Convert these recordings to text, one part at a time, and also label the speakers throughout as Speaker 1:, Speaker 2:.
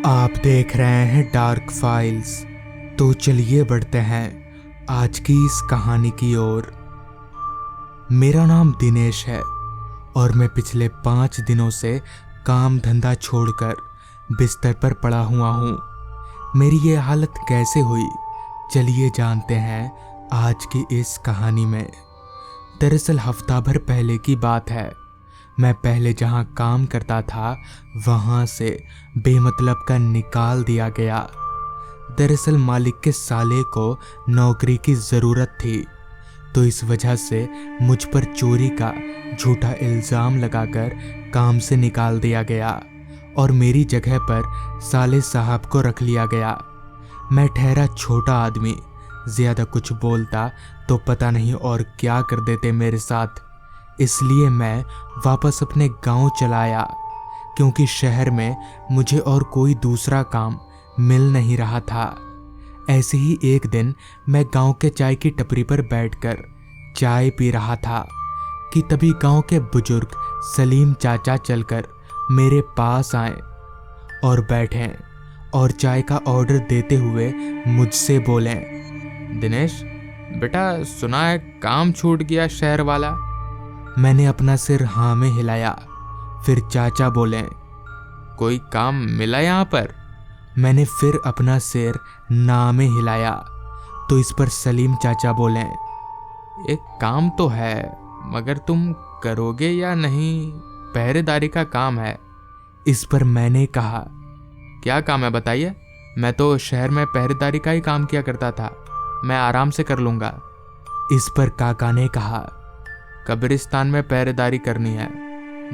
Speaker 1: आप देख रहे हैं डार्क फाइल्स। तो चलिए बढ़ते हैं आज की इस कहानी की ओर। मेरा नाम दिनेश है और मैं पिछले 5 दिनों से काम धंधा छोड़कर बिस्तर पर पड़ा हुआ हूँ। मेरी ये हालत कैसे हुई, चलिए जानते हैं आज की इस कहानी में। दरअसल हफ्ता भर पहले की बात है। मैं पहले जहाँ काम करता था वहाँ से बेमतलब का निकाल दिया गया। दरअसल मालिक के साले को नौकरी की ज़रूरत थी, तो इस वजह से मुझ पर चोरी का झूठा इल्ज़ाम लगाकर काम से निकाल दिया गया और मेरी जगह पर साले साहब को रख लिया गया। मैं ठहरा छोटा आदमी, ज़्यादा कुछ बोलता तो पता नहीं और क्या कर देते मेरे साथ। इसलिए मैं वापस अपने गांव चला आया, क्योंकि शहर में मुझे और कोई दूसरा काम मिल नहीं रहा था। ऐसे ही एक दिन मैं गांव के चाय की टपरी पर बैठकर चाय पी रहा था कि तभी गांव के बुजुर्ग सलीम चाचा चलकर मेरे पास आए और बैठे और चाय का ऑर्डर देते हुए मुझसे बोले,
Speaker 2: दिनेश बेटा, सुना है काम छूट गया शहर वाला।
Speaker 1: मैंने अपना सिर हाँ में हिलाया। फिर चाचा बोले,
Speaker 2: कोई काम मिला यहाँ पर?
Speaker 1: मैंने फिर अपना सिर ना में हिलाया। तो इस पर सलीम चाचा बोले,
Speaker 2: एक काम तो है, मगर तुम करोगे या नहीं? पहरेदारी का काम है।
Speaker 1: इस पर मैंने कहा,
Speaker 2: क्या काम है बताइए। मैं तो शहर में पहरेदारी का ही काम किया करता था, मैं आराम से कर लूँगा।
Speaker 1: इस पर काका ने कहा,
Speaker 2: कब्रिस्तान में पहरेदारी करनी है।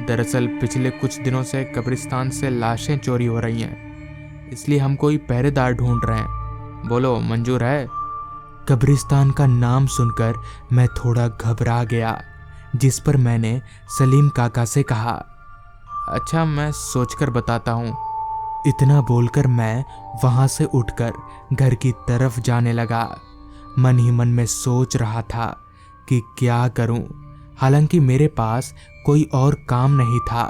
Speaker 2: दरअसल पिछले कुछ दिनों से कब्रिस्तान से लाशें चोरी हो रही हैं, इसलिए हम कोई पहरेदार ढूंढ रहे हैं। बोलो, मंजूर है?
Speaker 1: कब्रिस्तान का नाम सुनकर मैं थोड़ा घबरा गया, जिस पर मैंने सलीम काका से कहा,
Speaker 2: अच्छा मैं सोचकर बताता हूँ।
Speaker 1: इतना बोलकर मैं वहां से उठकर घर की तरफ जाने लगा। मन ही मन में सोच रहा था कि क्या करूं, हालांकि मेरे पास कोई और काम नहीं था,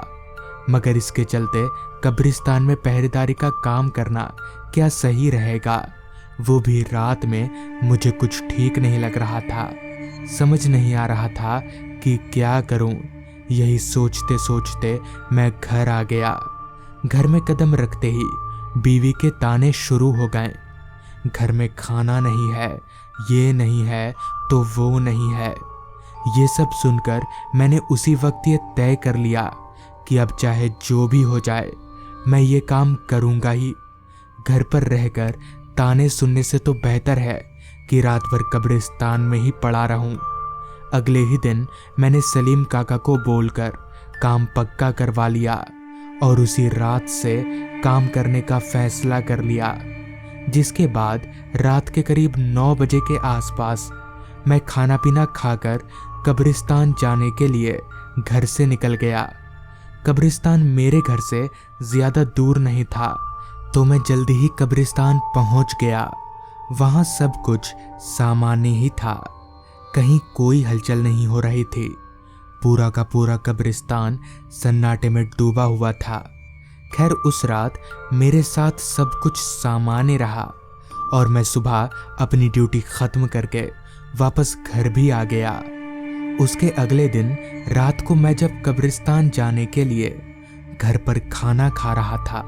Speaker 1: मगर इसके चलते कब्रिस्तान में पहरेदारी का काम करना क्या सही रहेगा, वो भी रात में, मुझे कुछ ठीक नहीं लग रहा था। समझ नहीं आ रहा था कि क्या करूं। यही सोचते सोचते मैं घर आ गया। घर में कदम रखते ही बीवी के ताने शुरू हो गए। घर में खाना नहीं है, ये नहीं है तो वो नहीं है। ये सब सुनकर मैंने उसी वक्त ये तय कर लिया कि अब चाहे जो भी हो जाए मैं ये काम करूँगा ही। घर पर रहकर ताने सुनने से तो बेहतर है कि रात भर कब्रिस्तान में ही पड़ा रहूं। अगले ही दिन मैंने सलीम काका को बोलकर काम पक्का करवा लिया और उसी रात से काम करने का फैसला कर लिया। जिसके बाद रात के करीब 9 बजे के आसपास मैं खाना पीना खाकर कब्रिस्तान जाने के लिए घर से निकल गया। कब्रिस्तान मेरे घर से ज़्यादा दूर नहीं था, तो मैं जल्दी ही कब्रिस्तान पहुंच गया। वहां सब कुछ सामान्य ही था, कहीं कोई हलचल नहीं हो रही थी। पूरा का पूरा कब्रिस्तान सन्नाटे में डूबा हुआ था। खैर उस रात मेरे साथ सब कुछ सामान्य रहा और मैं सुबह अपनी ड्यूटी ख़त्म करके वापस घर भी आ गया। उसके अगले दिन रात को मैं जब कब्रिस्तान जाने के लिए घर पर खाना खा रहा था,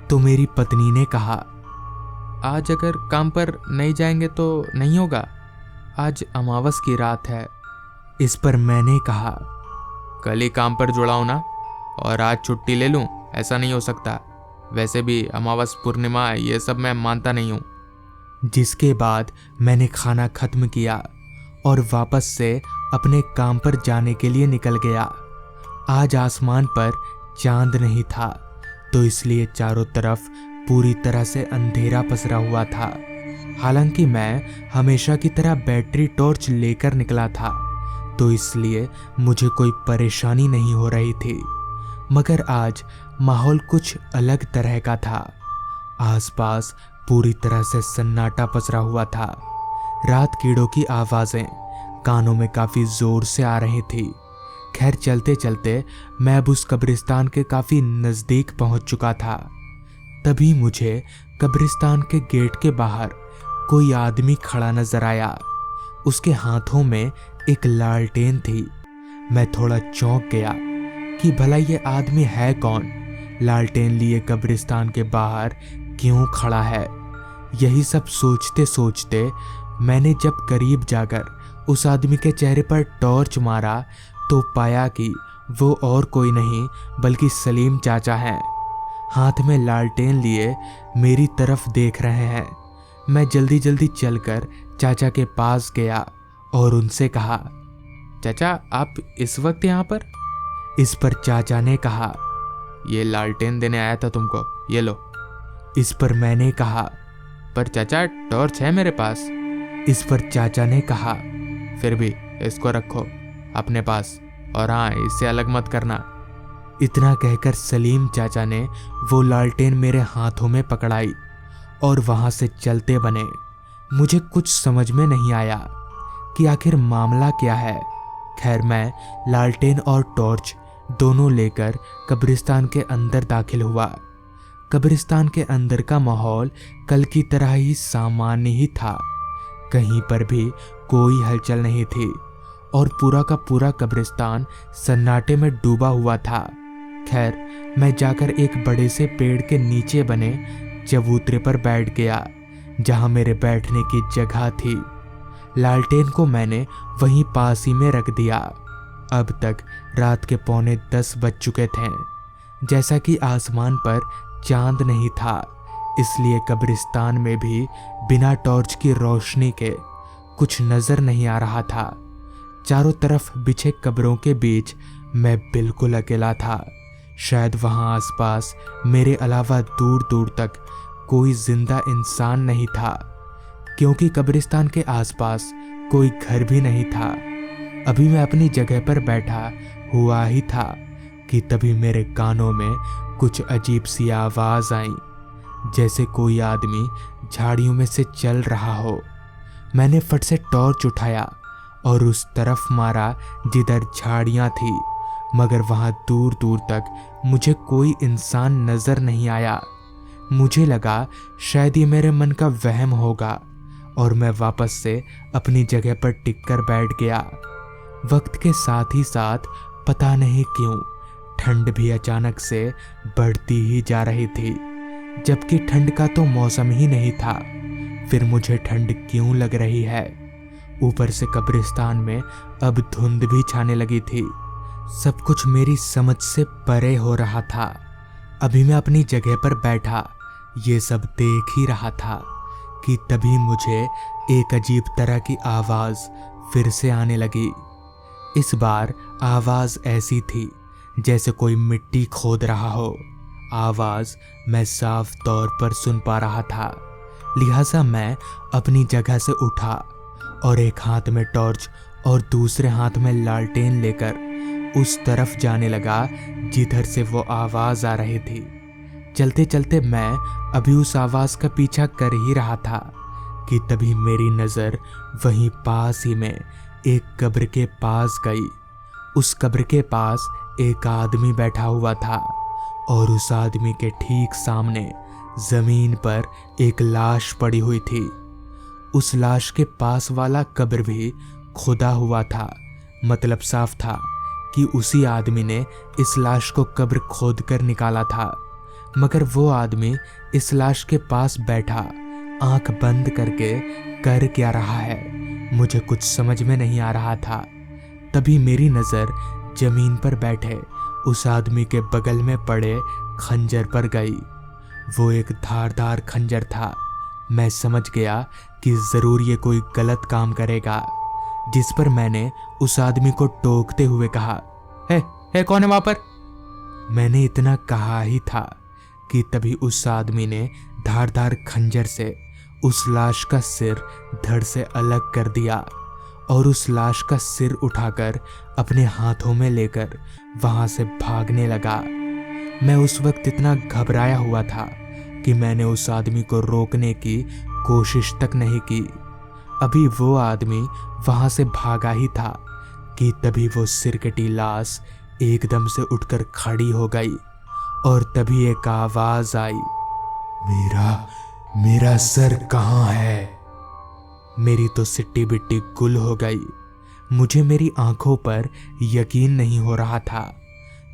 Speaker 1: तो मेरी पत्नी ने कहा,
Speaker 2: आज अगर काम पर नहीं जाएंगे तो नहीं होगा, आज अमावस की रात है।
Speaker 1: इस पर मैंने कहा,
Speaker 2: कल ही काम पर जुड़ा हूं ना, और आज छुट्टी ले लूं? ऐसा नहीं हो सकता। वैसे भी अमावस पूर्णिमा ये सब मैं मानता नहीं हूं।
Speaker 1: जिसके बाद मैंने खाना खत्म किया और वापस से अपने काम पर जाने के लिए निकल गया। आज आसमान पर चांद नहीं था, तो इसलिए चारों तरफ पूरी तरह से अंधेरा पसरा हुआ था। हालांकि मैं हमेशा की तरह बैटरी टॉर्च लेकर निकला था, तो इसलिए मुझे कोई परेशानी नहीं हो रही थी। मगर आज माहौल कुछ अलग तरह का था। आसपास पूरी तरह से सन्नाटा पसरा हुआ था। रात कीड़ों की आवाज़ें कानों में काफ़ी ज़ोर से आ रही थी। खैर चलते चलते मैं अब उस कब्रिस्तान के काफ़ी नज़दीक पहुंच चुका था। तभी मुझे कब्रिस्तान के गेट के बाहर कोई आदमी खड़ा नजर आया। उसके हाथों में एक लालटेन थी। मैं थोड़ा चौंक गया कि भला ये आदमी है कौन, लालटेन लिए कब्रिस्तान के बाहर क्यों खड़ा है। यही सब सोचते सोचते मैंने जब करीब जाकर उस आदमी के चेहरे पर टॉर्च मारा तो पाया कि वो और कोई नहीं बल्कि सलीम चाचा हैं। हाथ में लालटेन लिए मेरी तरफ देख रहे हैं। मैं जल्दी जल्दी चलकर चाचा के पास गया और उनसे कहा,
Speaker 2: चाचा आप इस वक्त यहाँ पर?
Speaker 1: इस पर चाचा ने कहा,
Speaker 2: ये लालटेन देने आया था तुमको, ये लो।
Speaker 1: इस पर मैंने कहा,
Speaker 2: पर चाचा टॉर्च है मेरे पास।
Speaker 1: इस पर चाचा ने कहा,
Speaker 2: फिर भी इसको रखो अपने पास, और हाँ, इससे अलग मत करना।
Speaker 1: इतना कहकर सलीम चाचा ने वो लालटेन मेरे हाथों में पकड़ाई और वहां से चलते बने। मुझे कुछ समझ में नहीं आया कि आखिर मामला क्या है। खैर, मैं लालटेन और टॉर्च दोनों लेकर कब्रिस्तान के अंदर दाखिल हुआ। कब्रिस्तान के अंदर का माहौल कल की तरह ही सामान्य ही था। कहीं पर भी कोई हलचल नहीं थी और पूरा का पूरा कब्रिस्तान सन्नाटे में डूबा हुआ था। खैर, मैं जाकर एक बड़े से पेड़ के नीचे बने चबूतरे पर बैठ गया, जहां मेरे बैठने की जगह थी। लालटेन को मैंने वहीं पास ही में रख दिया। अब तक रात के 9:45 बज चुके थे। जैसा कि आसमान पर चांद नहीं था, इसलिए कब्रिस्तान में भी बिना टॉर्च की रोशनी के कुछ नजर नहीं आ रहा था। चारों तरफ बिछे कब्रों के बीच मैं बिल्कुल अकेला था। शायद वहां आसपास मेरे अलावा दूर दूर तक कोई जिंदा इंसान नहीं था, क्योंकि कब्रिस्तान के आसपास कोई घर भी नहीं था। अभी मैं अपनी जगह पर बैठा हुआ ही था कि तभी मेरे कानों में कुछ अजीब सी आवाज आई, जैसे कोई आदमी झाड़ियों में से चल रहा हो। मैंने फट से टॉर्च उठाया और उस तरफ मारा जिधर झाड़ियां थी, मगर वहां दूर दूर तक मुझे कोई इंसान नजर नहीं आया। मुझे लगा शायद ये मेरे मन का वहम होगा और मैं वापस से अपनी जगह पर टिककर बैठ गया। वक्त के साथ ही साथ पता नहीं क्यों ठंड भी अचानक से बढ़ती ही जा रही थी, जबकि ठंड का तो मौसम ही नहीं था। फिर मुझे ठंड क्यों लग रही है? ऊपर से कब्रिस्तान में अब धुंध भी छाने लगी थी। सब कुछ मेरी समझ से परे हो रहा था। अभी मैं अपनी जगह पर बैठा ये सब देख ही रहा था कि तभी मुझे एक अजीब तरह की आवाज फिर से आने लगी। इस बार आवाज ऐसी थी जैसे कोई मिट्टी खोद रहा हो। आवाज मैं साफ तौर पर सुन पा रहा था, लिहाजा मैं अपनी जगह से उठा और एक हाथ में टॉर्च और दूसरे हाथ में लालटेन लेकर उस तरफ जाने लगा जिधर से वो आवाज आ रही थी। चलते चलते मैं अभी उस आवाज का पीछा कर ही रहा था कि तभी मेरी नजर वहीं पास ही में एक कब्र के पास गई। उस कब्र के पास एक आदमी बैठा हुआ था और उस आदमी के ठीक सामने जमीन पर एक लाश पड़ी हुई थी। उस लाश के पास वाला कब्र भी खुदा हुआ था। मतलब साफ था कि उसी आदमी ने इस लाश को कब्र खोद कर निकाला था। मगर वो आदमी इस लाश के पास बैठा आंख बंद करके कर क्या रहा है, मुझे कुछ समझ में नहीं आ रहा था। तभी मेरी नजर जमीन पर बैठे उस आदमी के बगल में पड़े खंजर पर गई। वो एक धारदार खंजर था। मैं समझ गया कि जरूर ये कोई गलत काम करेगा, जिस पर मैंने उस आदमी को टोकते हुए कहा, है कौन है वहां पर? मैंने इतना कहा ही था कि तभी उस आदमी ने धारदार खंजर से उस लाश का सिर धड़ से अलग कर दिया और उस लाश का सिर उठाकर अपने हाथों में लेकर वहां से भागने लगा। मैं उस वक्त इतना घबराया हुआ था कि मैंने उस आदमी को रोकने की कोशिश तक नहीं की। अभी वो आदमी वहां से भागा ही था कि तभी वो सिरकटी लाश एकदम से उठकर खड़ी हो गई और तभी एक आवाज आई, मेरा सर कहाँ है? मेरी तो सिट्टी बिट्टी गुल हो गई। मुझे मेरी आंखों पर यकीन नहीं हो रहा था।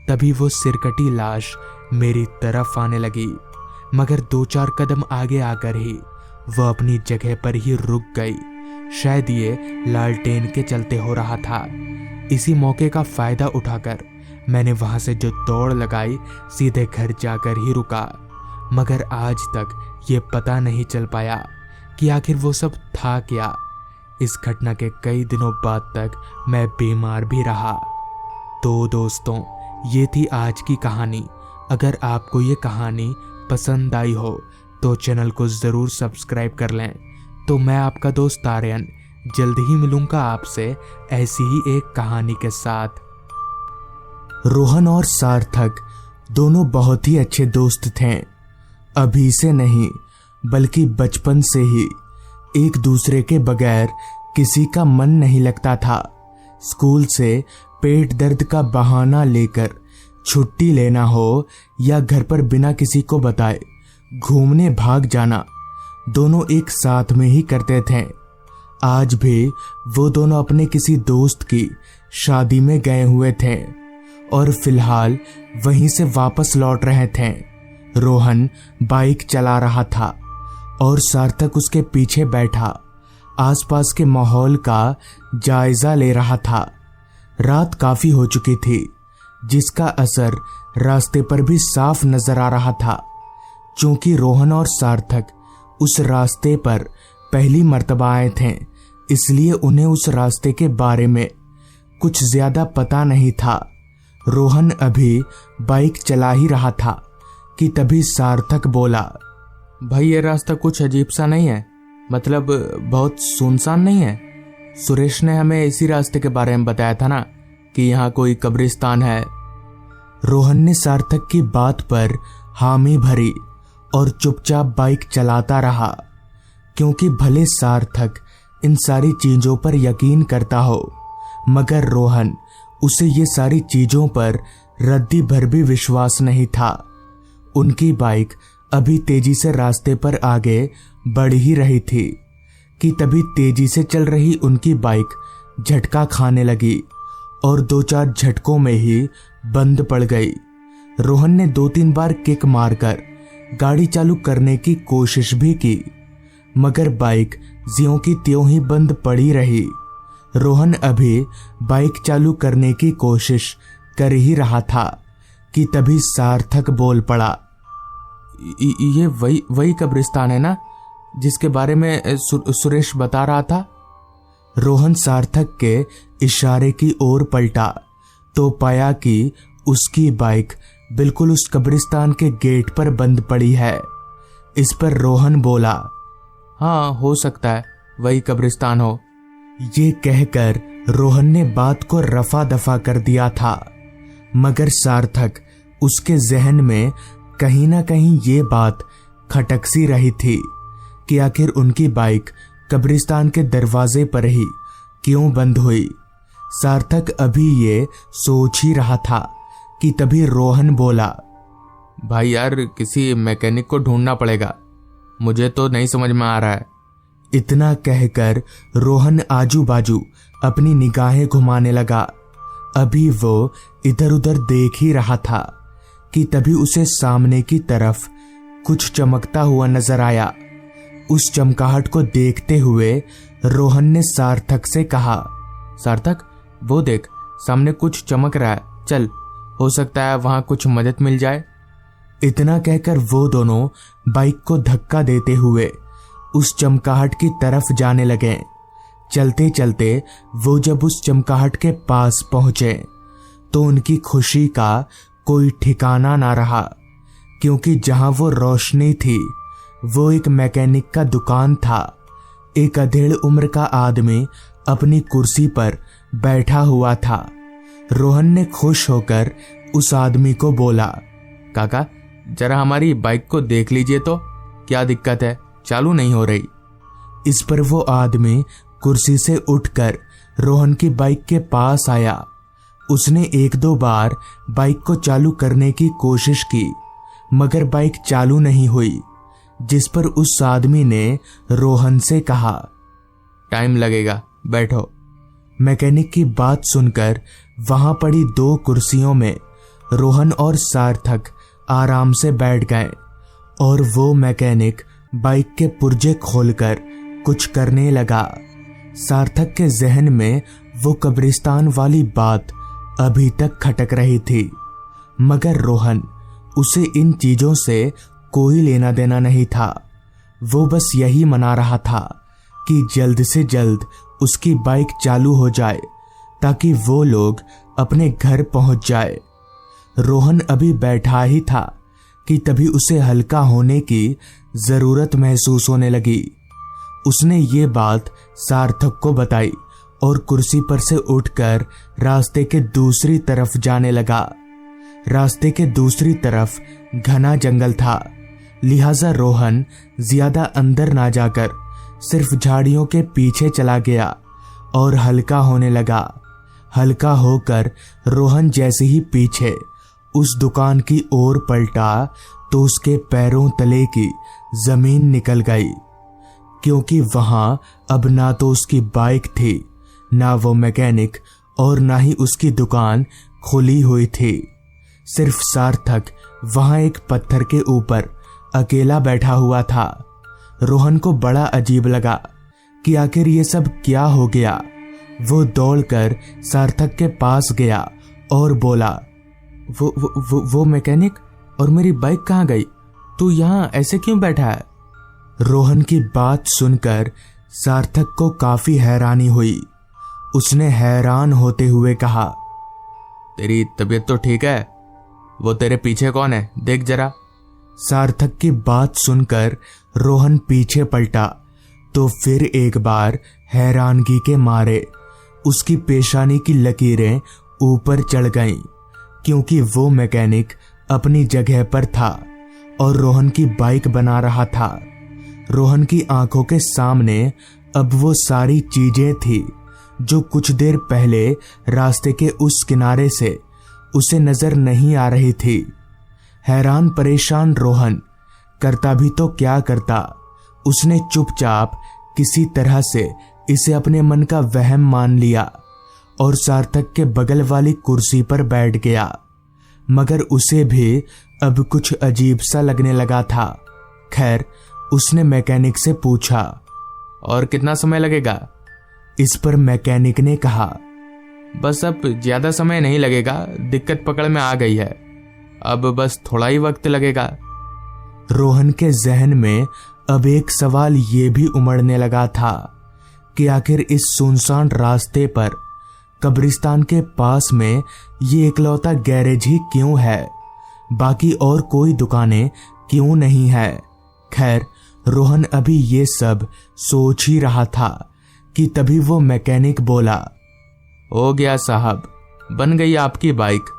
Speaker 1: तभी वो सिरकटी लाश मेरी तरफ आने लगी, मगर 2-4 कदम आगे आकर ही वो अपनी जगह पर ही रुक गई। शायद ये लालटेन के चलते हो रहा था। इसी मौके का फायदा उठाकर मैंने वहां से जो दौड़ लगाई, सीधे घर जाकर ही रुका। मगर आज तक ये पता नहीं चल पाया कि आखिर वो सब था क्या। इस घटना के कई दिनों बाद तक मैं बीमार भी रहा। तो दोस्तों, ये थी आज की कहानी। अगर आपको ये कहानी पसंद आई हो तो चैनल को ज़रूर सब्सक्राइब कर लें। तो मैं आपका दोस्त आर्यन जल्द ही मिलूंगा आपसे ऐसी ही एक कहानी के साथ। रोहन और सार्थक दोनों बहुत ही अच्छे दोस्त थे। अभी से नहीं बल्कि बचपन से ही एक दूसरे के बगैर किसी का मन नहीं लगता था। स्कूल से पेट दर्द का बहाना लेकर छुट्टी लेना हो या घर पर बिना किसी को बताए घूमने भाग जाना, दोनों एक साथ में ही करते थे। आज भी वो दोनों अपने किसी दोस्त की शादी में गए हुए थे और फिलहाल वहीं से वापस लौट रहे थे। रोहन बाइक चला रहा था और सार्थक उसके पीछे बैठा आसपास के माहौल का जायजा ले रहा था। रात काफी हो चुकी थी, जिसका असर रास्ते पर भी साफ नजर आ रहा था। चूंकि रोहन और सार्थक उस रास्ते पर पहली मर्तबा आए थे, इसलिए उन्हें उस रास्ते के बारे में कुछ ज्यादा पता नहीं था। रोहन अभी बाइक चला ही रहा था कि तभी सार्थक बोला,
Speaker 2: भाई ये रास्ता कुछ अजीब सा नहीं है? मतलब बहुत सुनसान नहीं है? सुरेश ने हमें इसी रास्ते के बारे में बताया था ना कि यहाँ कोई कब्रिस्तान है।
Speaker 1: रोहन ने सार्थक की बात पर हामी भरी और चुपचाप बाइक चलाता रहा, क्योंकि भले सार्थक इन सारी चीजों पर यकीन करता हो, मगर रोहन उसे ये सारी चीजों पर रद्दी भर भी विश्वास नहीं था। उनकी बाइक अभी तेजी से रास्ते पर आगे बढ़ ही रही थी कि तभी तेजी से चल रही उनकी बाइक झटका खाने लगी और 2-4 झटकों में ही बंद पड़ गई। रोहन ने 2-3 बार किक मारकर गाड़ी चालू करने की कोशिश भी की, मगर बाइक ज्यों की त्यों ही बंद पड़ी रही। रोहन अभी बाइक चालू करने की कोशिश कर ही रहा था कि तभी सार्थक बोल पड़ा,
Speaker 2: ये वही कब्रिस्तान है ना जिसके बारे में सुरेश बता रहा था?
Speaker 1: रोहन सार्थक के इशारे की ओर पलटा तो पाया कि उसकी बाइक बिल्कुल उस कब्रिस्तान के गेट पर बंद पड़ी है। इस पर रोहन बोला,
Speaker 2: हाँ हो सकता है वही कब्रिस्तान हो।
Speaker 1: ये कहकर रोहन ने बात को रफा दफा कर दिया था, मगर सार्थक उसके जहन में कहीं ना कहीं ये बात खटक सी रही थी कि आखिर उनकी बाइक कब्रिस्तान के दरवाजे पर ही क्यों बंद हुई। सार्थक अभी ये सोच ही रहा था कि तभी रोहन बोला,
Speaker 2: भाई यार किसी मैकेनिक को ढूंढना पड़ेगा, मुझे तो नहीं समझ में आ रहा है।
Speaker 1: इतना कहकर रोहन आजू बाजू अपनी निगाहें घुमाने लगा। अभी वो इधर उधर देख ही रहा था कि तभी उसे सामने की तरफ कुछ चमकता हुआ नजर आया। उस चमकाहट को देखते हुए रोहन ने सार्थक से कहा,
Speaker 2: सार्थक वो देख सामने कुछ चमक रहा है, चल हो सकता है वहां कुछ मदद मिल जाए।
Speaker 1: इतना कहकर वो दोनों बाइक को धक्का देते हुए उस चमकाहट की तरफ जाने लगे। चलते चलते वो जब उस चमकाहट के पास पहुंचे तो उनकी खुशी का कोई ठिकाना ना रहा, क्योंकि जहां वो रोशनी थी वो एक मैकेनिक का दुकान था। एक अधेड़ उम्र का आदमी अपनी कुर्सी पर बैठा हुआ था। रोहन ने खुश होकर उस आदमी को बोला,
Speaker 2: काका जरा हमारी बाइक को देख लीजिए तो, क्या दिक्कत है, चालू नहीं हो रही।
Speaker 1: इस पर वो आदमी कुर्सी से उठकर रोहन की बाइक के पास आया। उसने 1-2 बार बाइक को चालू करने की कोशिश की, मगर बाइक चालू नहीं हुई। जिस पर उस आदमी ने रोहन से कहा,
Speaker 2: टाइम लगेगा, बैठो।
Speaker 1: मैकेनिक की बात सुनकर वहां पड़ी 2 कुर्सियों में रोहन और सार्थक आराम से बैठ गए और वो मैकेनिक बाइक के पुर्जे खोलकर कुछ करने लगा। सार्थक के जहन में वो कब्रिस्तान वाली बात अभी तक खटक रही थी, मगर रोहन, उसे इन चीजों से कोई लेना देना नहीं था। वो बस यही मना रहा था कि जल्द से जल्द उसकी बाइक चालू हो जाए ताकि वो लोग अपने घर पहुंच जाए। रोहन अभी बैठा ही था कि तभी उसे हल्का होने की जरूरत महसूस होने लगी। उसने ये बात सार्थक को बताई और कुर्सी पर से उठकर रास्ते के दूसरी तरफ जाने लगा। रास्ते के दूसरी तरफ घना जंगल था, लिहाजा रोहन ज्यादा अंदर ना जाकर सिर्फ झाड़ियों के पीछे चला गया और हल्का होने लगा। हल्का होकर रोहन जैसे ही पीछे उस दुकान की ओर पलटा तो उसके पैरों तले की जमीन निकल गई, क्योंकि वहां अब ना तो उसकी बाइक थी, ना वो मैकेनिक और ना ही उसकी दुकान खुली हुई थी। सिर्फ सार्थक वहां एक पत्थर के ऊपर अकेला बैठा हुआ था। रोहन को बड़ा अजीब लगा कि आखिर ये सब क्या हो गया। वो दौड़कर सार्थक के पास गया और बोला, वो मैकेनिक और मेरी बाइक कहाँ गई? तू यहाँ ऐसे क्यों बैठा है? रोहन की बात सुनकर सार्थक को काफी हैरानी हुई। उसने हैरान होते हुए कहा,
Speaker 2: तेरी तबीयत तो ठीक है? वो तेरे पीछे कौन है, देख जरा।
Speaker 1: सार्थक की बात सुनकर रोहन पीछे पलटा तो फिर एक बार हैरानगी के मारे उसकी पेशानी की लकीरें ऊपर चढ़ गईं, क्योंकि वो मैकेनिक अपनी जगह पर था और रोहन की बाइक बना रहा था। रोहन की आंखों के सामने अब वो सारी चीजें थी जो कुछ देर पहले रास्ते के उस किनारे से उसे नजर नहीं आ रही थी। हैरान परेशान रोहन करता भी तो क्या करता। उसने चुपचाप किसी तरह से इसे अपने मन का वहम मान लिया और सार्थक के बगल वाली कुर्सी पर बैठ गया, मगर उसे भी अब कुछ अजीब सा लगने लगा था। खैर, उसने मैकेनिक से पूछा,
Speaker 2: और कितना समय लगेगा?
Speaker 1: इस पर मैकेनिक ने कहा,
Speaker 2: बस अब ज्यादा समय नहीं लगेगा, दिक्कत पकड़ में आ गई है, अब बस थोड़ा ही वक्त लगेगा।
Speaker 1: रोहन के जहन में अब एक सवाल ये भी उमड़ने लगा था कि आखिर इस सुनसान रास्ते पर कब्रिस्तान के पास में ये इकलौता गैरेज ही क्यों है, बाकी और कोई दुकानें क्यों नहीं है। खैर, रोहन अभी ये सब सोच ही रहा था कि तभी वो मैकेनिक बोला,
Speaker 2: हो गया साहब, बन गई आपकी बाइक।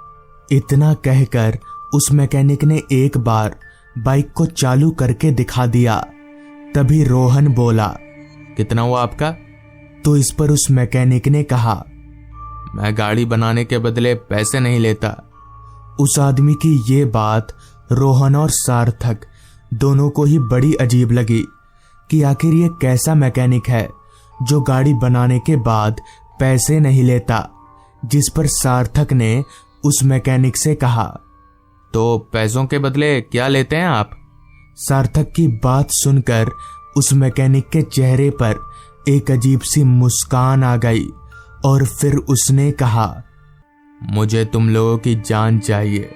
Speaker 1: इतना कहकर उस मैकेनिक ने एक बार बाइक को चालू करके दिखा दिया। तभी रोहन बोला,
Speaker 2: कितना हुआ आपका?
Speaker 1: तो इस पर उस मैकेनिक ने कहा,
Speaker 2: मैं गाड़ी बनाने के बदले पैसे नहीं लेता।
Speaker 1: उस आदमी की ये बात रोहन और सार्थक दोनों को ही बड़ी अजीब लगी कि आखिर ये कैसा मैकेनिक है जो गाड़ी बनाने के बाद पैसे नहीं लेता। जिस पर सार्थक ने उस मैकेनिक से कहा,
Speaker 2: तो पैसों के बदले क्या लेते हैं आप?
Speaker 1: सार्थक की बात सुनकर उस मैकेनिक के चेहरे पर एक अजीब सी मुस्कान आ गई और फिर उसने कहा,
Speaker 2: मुझे तुम लोगों की जान चाहिए।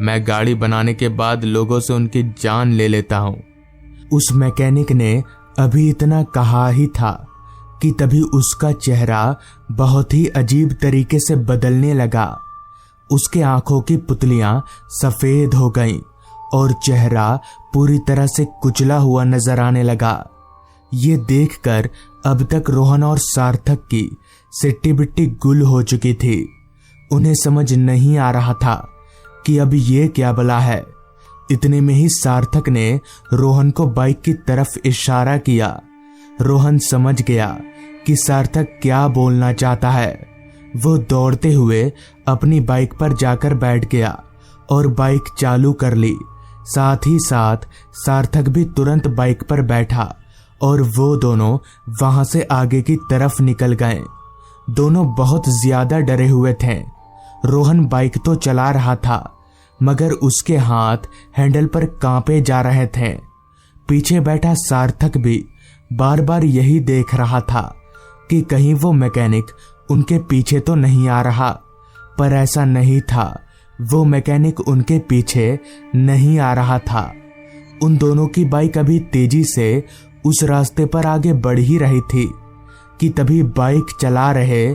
Speaker 2: मैं गाड़ी बनाने के बाद लोगों से उनकी जान ले लेता हूं।
Speaker 1: उस मैकेनिक ने अभी इतना कहा ही था कि तभी उसका चेहरा बहुत ही अजीब तरीके से बदलने लगा। उसके आंखों की पुतलियां सफेद हो गईं और चेहरा पूरी तरह से कुचला हुआ नजर आने लगा। ये देखकर अब तक रोहन और सार्थक की सिट्टी बिट्टी गुल हो चुकी थी। उन्हें समझ नहीं आ रहा था कि अब ये क्या बला है। इतने में ही सार्थक ने रोहन को बाइक की तरफ इशारा किया। रोहन समझ गया कि सार्थक क्या बोलना चाहता है। वो दौड़ते हुए अपनी बाइक पर जाकर बैठ गया और बाइक चालू कर ली। साथ ही साथ सार्थक भी तुरंत बाइक पर बैठा और वो दोनों वहां से आगे की तरफ निकल गए। दोनों बहुत ज्यादा डरे हुए थे। रोहन बाइक तो चला रहा था मगर उसके हाथ हैंडल पर कांपे जा रहे थे। पीछे बैठा सार्थक भी बार बार यही देख रहा था कि कहीं वो मैकेनिक उनके पीछे तो नहीं आ रहा, पर ऐसा नहीं था। वो मैकेनिक उनके पीछे नहीं आ रहा था। उन दोनों की बाइक अभी तेजी से उस रास्ते पर आगे बढ़ ही रही थी कि तभी बाइक चला रहे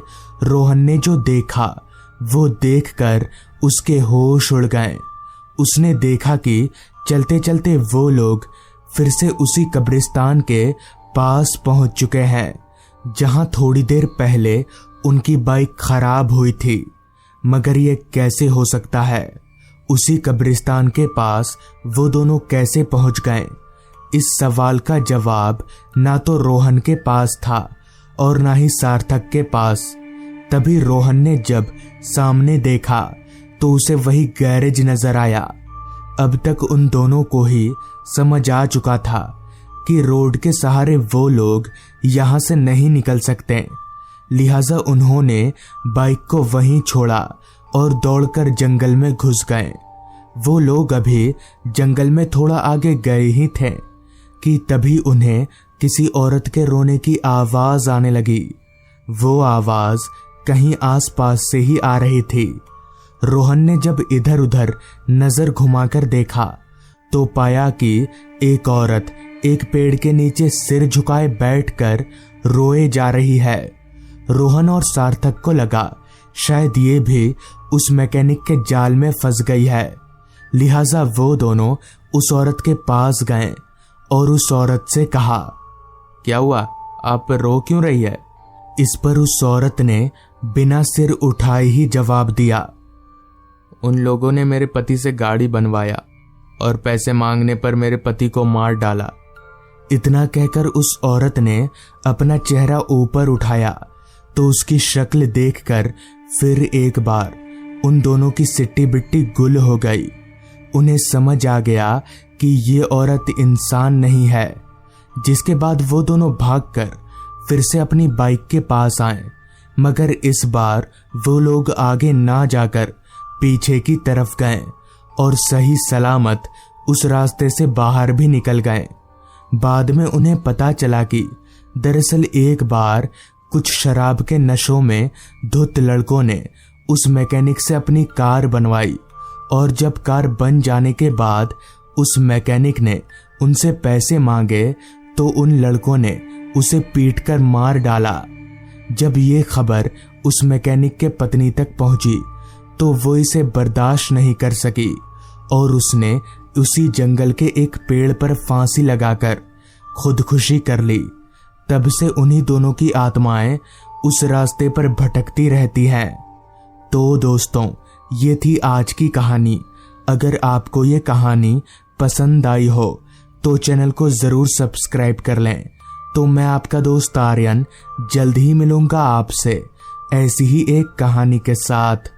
Speaker 1: रोहन ने जो देखा वो देखकर उसके होश उड़ गए। उसने देखा कि चलते चलते वो लोग फिर से उसी कब्रिस्तान के पास पहुंच चुके हैं जहां थोड़ी देर पहले उनकी बाइक खराब हुई थी। मगर ये कैसे हो सकता है? उसी कब्रिस्तान के पास वो दोनों कैसे पहुंच गए? इस सवाल का जवाब ना तो रोहन के पास था और ना ही सार्थक के पास। तभी रोहन ने जब सामने देखा तो उसे वही गैरेज नजर आया। अब तक उन दोनों को ही समझ आ चुका था कि रोड के सहारे वो लोग यहां से नहीं निकल सकते, लिहाजा उन्होंने बाइक को वहीं छोड़ा और दौड़कर जंगल में घुस गए। वो लोग अभी जंगल में थोड़ा आगे गए ही थे कि तभी उन्हें किसी औरत के रोने की आवाज आने लगी। वो आवाज कहीं आसपास से ही आ रही थी। रोहन ने जब इधर उधर नजर घुमाकर देखा तो पाया कि एक औरत एक पेड़ के नीचे सिर झुकाए बैठकर रोए जा रही है। रोहन और सार्थक को लगा शायद ये भी उस मैकेनिक के जाल में फंस गई है, लिहाजा वो दोनों उस औरत के पास गए और उस औरत से कहा,
Speaker 2: क्या हुआ, आप रो क्यों रही है?
Speaker 1: इस पर उस औरत ने बिना सिर उठाए ही जवाब दिया,
Speaker 2: उन लोगों ने मेरे पति से गाड़ी बनवाया और पैसे मांगने पर मेरे पति को मार डाला।
Speaker 1: इतना कहकर उस औरत ने अपना चेहरा ऊपर उठाया तो उसकी शक्ल देखकर फिर एक बार उन दोनों की सिट्टी बिट्टी गुल हो गई। उन्हें समझ आ गया कि ये औरत इंसान नहीं है। जिसके बाद वो दोनों भागकर फिर से अपनी बाइक के पास आए, मगर इस बार वो लोग आगे ना जाकर पीछे की तरफ गए और सही सलामत उस रास्ते से बाहर भी निकल गए। बाद में उन्हें पता चला कि दरअसल एक बार कुछ शराब के नशों में धुत लड़कों ने उस मैकेनिक से अपनी कार बनवाई और जब कार बन जाने के बाद उस मैकेनिक ने उनसे पैसे मांगे तो उन लड़कों ने उसे पीटकर मार डाला। जब ये खबर उस मैकेनिक के पत्नी तक पहुंची तो वो इसे बर्दाश्त नहीं कर सकी और उसने उसी जंगल के एक पेड़ पर फांसी लगाकर खुदकुशी कर ली। तब से उन्हीं दोनों की आत्माएं उस रास्ते पर भटकती रहती हैं। तो दोस्तों, ये थी आज की कहानी। अगर आपको ये कहानी पसंद आई हो तो चैनल को जरूर सब्सक्राइब कर लें। तो मैं आपका दोस्त आर्यन जल्द ही मिलूंगा आपसे ऐसी ही एक कहानी के साथ।